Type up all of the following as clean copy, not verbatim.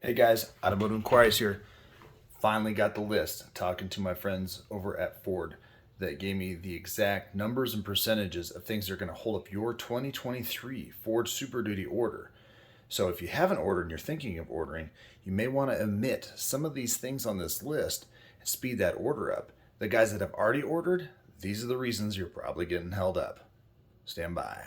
Hey guys, Automotive Inquiries here. Finally got the list. Talking to my friends over at Ford that gave me the exact numbers and percentages of things that are going to hold up your 2023 Ford Super Duty order. So if you haven't ordered and you're thinking of ordering, you may want to omit some of these things on this list and speed that order up. The guys that have already ordered, these are the reasons you're probably getting held up. Stand by.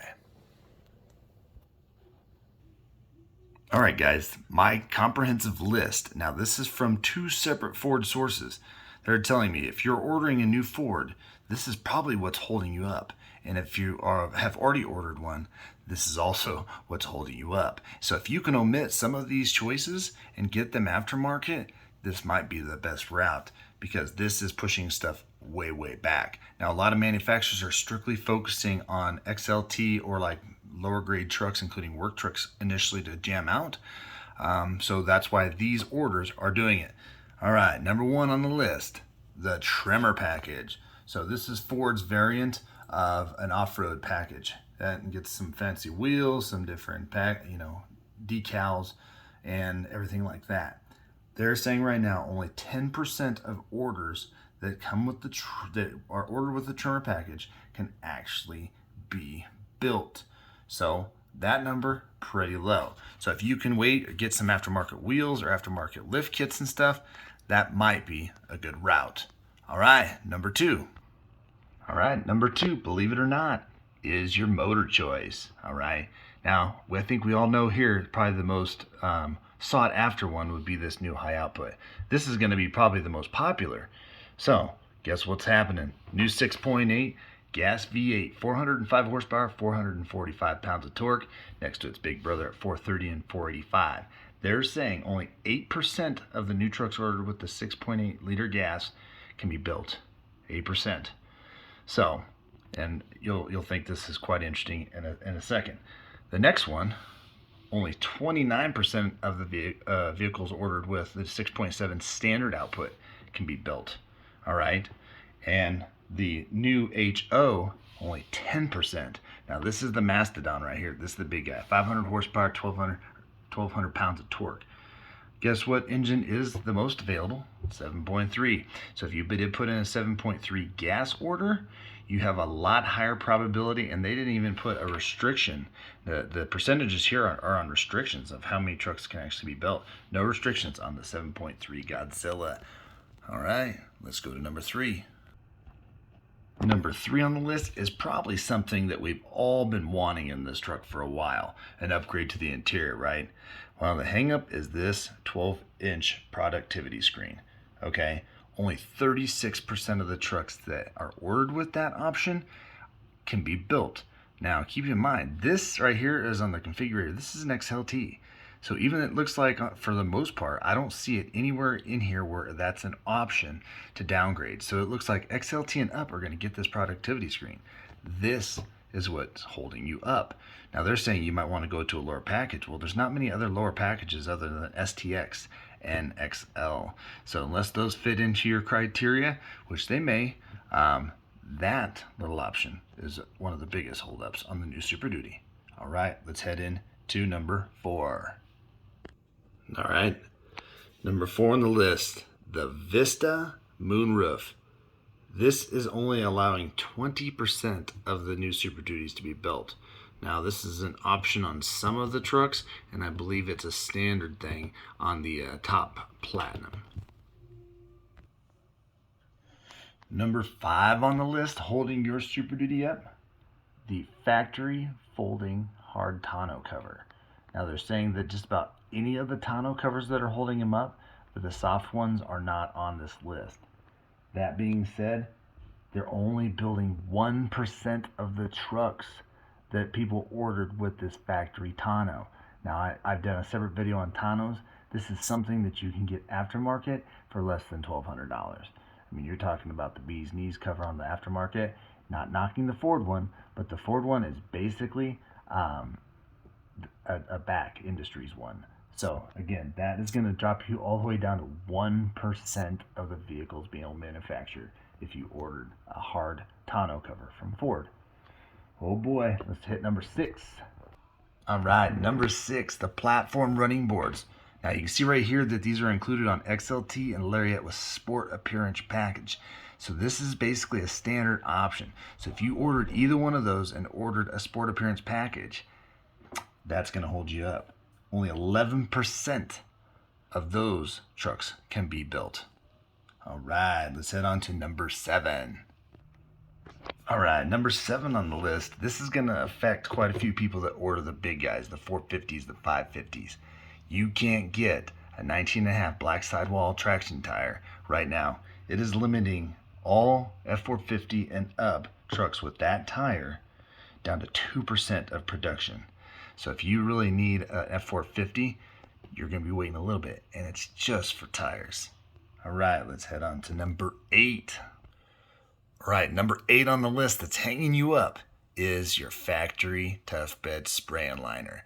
All right, guys, my comprehensive list. Now, this is from two separate Ford sources. They're telling me if you're ordering a new Ford, this is probably what's holding you up. And if you have already ordered one, this is also what's holding you up. So if you can omit some of these choices and get them aftermarket, this might be the best route because this is pushing stuff way, way back. Now, a lot of manufacturers are strictly focusing on XLT or like lower grade trucks, including work trucks, initially to jam out. So that's why these orders are doing it. All right, number one on the list, the Tremor package. So this is Ford's variant of an off-road package that gets some fancy wheels, some different decals, and everything like that. They're saying right now only 10% of orders that come with that are ordered with the Tremor package can actually be built. So that number, pretty low. So if you can wait or get some aftermarket wheels or aftermarket lift kits and stuff, that might be a good route. All right, number two, believe it or not, is your motor choice. All right. Now, I think we all know here, probably the most sought after one would be this new high output. This is going to be probably the most popular. So guess what's happening? New 6.8 gas V8, 405 horsepower, 445 pounds of torque, next to its big brother at 430 and 485. They're saying only 8% of the new trucks ordered with the 6.8 liter gas can be built. 8%. So, and you'll think this is quite interesting in a second. The next one, only 29% of the vehicles ordered with the 6.7 standard output can be built. All right, and the new HO, only 10%. Now this is the mastodon right here. This is the big guy, 500 horsepower, 1200 pounds of torque. Guess what engine is the most available? 7.3. So if you did put in a 7.3 gas order, you have a lot higher probability, and they didn't even put a restriction. The percentages here are on restrictions of how many trucks can actually be built. No restrictions on the 7.3 Godzilla. All right, let's go to number three. Number three on the list is probably something that we've all been wanting in this truck for a while, an upgrade to the interior, right? Well, the hangup is this 12-inch productivity screen, okay? Only 36% of the trucks that are ordered with that option can be built. Now, keep in mind, this right here is on the configurator. This is an XLT. So even it looks like, for the most part, I don't see it anywhere in here where that's an option to downgrade. So it looks like XLT and up are going to get this productivity screen. This is what's holding you up. Now they're saying you might want to go to a lower package. Well, there's not many other lower packages other than STX and XL. So unless those fit into your criteria, which they may, that little option is one of the biggest holdups on the new Super Duty. All right, let's head in to number four. All right, number four on the list, the Vista Moonroof. This is only allowing 20% of the new Super Duties to be built. Now, this is an option on some of the trucks, and I believe it's a standard thing on the top Platinum. Number five on the list, holding your Super Duty up, the factory folding hard tonneau cover. Now, they're saying that just about any of the tonneau covers that are holding them up, but the soft ones are not on this list. That being said, they're only building 1% of the trucks that people ordered with this factory tonneau. Now, I've done a separate video on tonneaus. This is something that you can get aftermarket for less than $1,200. I mean, you're talking about the bee's knees cover on the aftermarket, not knocking the Ford one, but the Ford one is basically a back Industries one. So again, that is going to drop you all the way down to 1% of the vehicles being manufactured if you ordered a hard tonneau cover from Ford. Oh boy, let's hit number six. All right, number 6, the platform running boards. Now you can see right here that these are included on XLT and Lariat with Sport Appearance Package. So this is basically a standard option. So if you ordered either one of those and ordered a Sport Appearance Package, that's going to hold you up. Only 11% of those trucks can be built. All right, let's head on to number 7. All right, number 7 on the list. This is going to affect quite a few people that order the big guys, the 450s, the 550s. You can't get a 19.5 black sidewall traction tire right now. It is limiting all F-450 and up trucks with that tire down to 2% of production. So if you really need a F-450, you're going to be waiting a little bit, and it's just for tires. All right, let's head on to number 8. All right, number 8 on the list that's hanging you up is your factory tough bed spray and liner.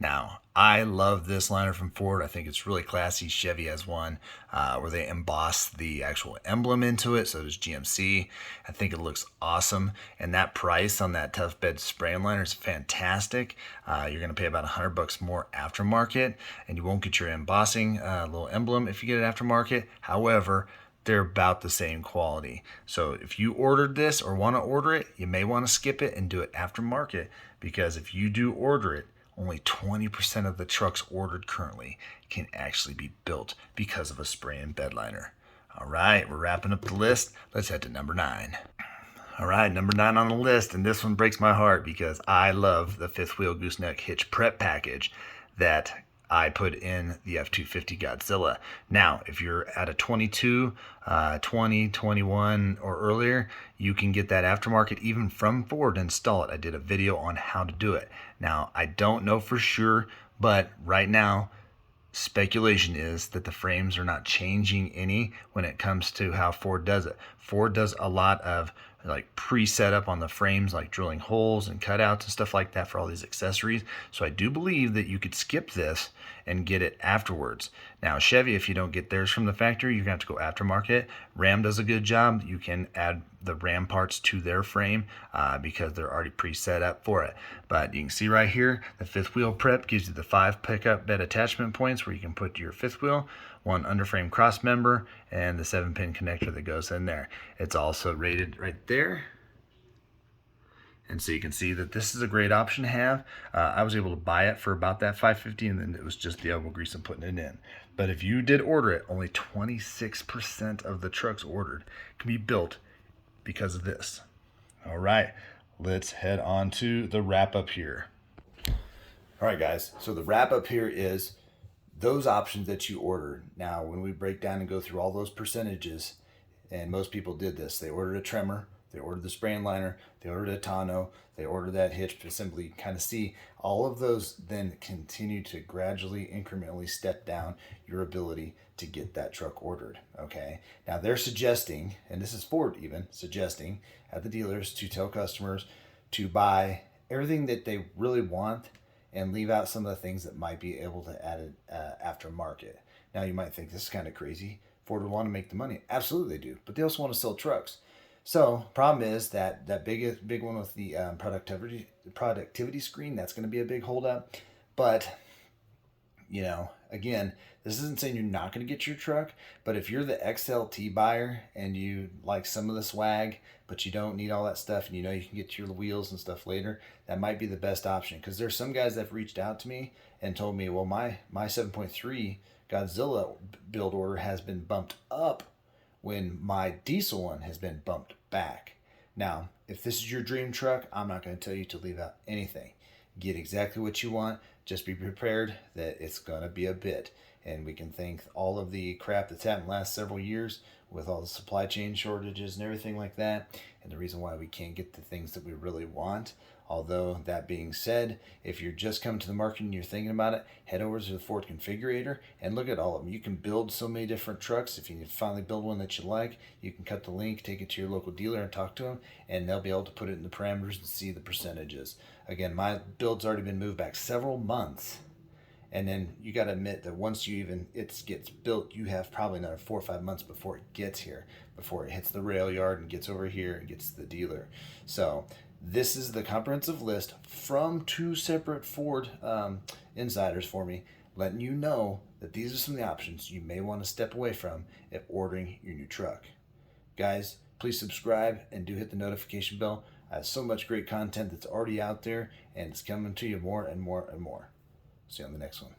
Now, I love this liner from Ford. I think it's really classy. Chevy has one where they emboss the actual emblem into it. So does GMC. I think it looks awesome. And that price on that tough bed spray and liner is fantastic. You're going to pay about $100 more aftermarket, and you won't get your embossing little emblem if you get it aftermarket. However, they're about the same quality. So if you ordered this or want to order it, you may want to skip it and do it aftermarket, because if you do order it, only 20% of the trucks ordered currently can actually be built because of a spray and bed liner. All right, we're wrapping up the list. Let's head to number 9. All right, number 9 on the list, and this one breaks my heart because I love the fifth wheel gooseneck hitch prep package that I put in the F-250 Godzilla. Now, if you're at a 22, 20, 21 or earlier, you can get that aftermarket even from Ford and install it. I did a video on how to do it. Now, I don't know for sure, but right now, speculation is that the frames are not changing any when it comes to how Ford does it. Ford does a lot of like pre-setup on the frames, like drilling holes and cutouts and stuff like that for all these accessories. So I do believe that you could skip this and get it afterwards. Now Chevy, if you don't get theirs from the factory, you're gonna have to go aftermarket. Ram does a good job. You can add the Ram parts to their frame because they're already pre-set up for it. But you can see right here, the fifth wheel prep gives you the 5 pickup bed attachment points where you can put your fifth wheel, 1 underframe cross member, and the 7-pin connector that goes in there. It's also rated right there. And so you can see that this is a great option to have. I was able to buy it for about that $550, and then it was just the elbow grease and putting it in. But if you did order it, only 26% of the trucks ordered can be built because of this. All right, let's head on to the wrap up here. All right, guys, so the wrap up here is those options that you ordered. Now, when we break down and go through all those percentages, and most people did this, they ordered a trimmer, they ordered the spray and liner, they ordered a tonneau, they ordered that hitch assembly. Kind of see all of those then continue to gradually, incrementally step down your ability to get that truck ordered. Okay. Now they're suggesting, and this is Ford even suggesting at the dealers to tell customers to buy everything that they really want and leave out some of the things that might be able to add it aftermarket. Now you might think this is kind of crazy. Ford would want to make the money. Absolutely they do, but they also want to sell trucks. So problem is that big one with the productivity screen, that's going to be a big holdup. But you know, again, this isn't saying you're not going to get your truck, but if you're the XLT buyer and you like some of the swag, but you don't need all that stuff, and you know you can get your wheels and stuff later, that might be the best option. Because there's some guys that have reached out to me and told me, well, my 7.3 Godzilla build order has been bumped up when my diesel one has been bumped back. Now, if this is your dream truck, I'm not going to tell you to leave out anything. Get exactly what you want. Just be prepared that it's going to be a bit. And we can thank all of the crap that's happened the last several years with all the supply chain shortages and everything like that, and the reason why we can't get the things that we really want. Although, that being said, if you're just coming to the market and you're thinking about it, head over to the Ford Configurator and look at all of them. You can build so many different trucks. If you can finally build one that you like, you can cut the link, take it to your local dealer and talk to them, and they'll be able to put it in the parameters and see the percentages. Again, my build's already been moved back several months. And then you got to admit that once it gets built, you have probably another 4 or 5 months before it gets here, before it hits the rail yard and gets over here and gets to the dealer. So this is the comprehensive list from 2 separate Ford insiders for me. letting you know that these are some of the options you may want to step away from if ordering your new truck. Guys, please subscribe and do hit the notification bell. I have so much great content that's already out there, and it's coming to you more and more and more. See you on the next one.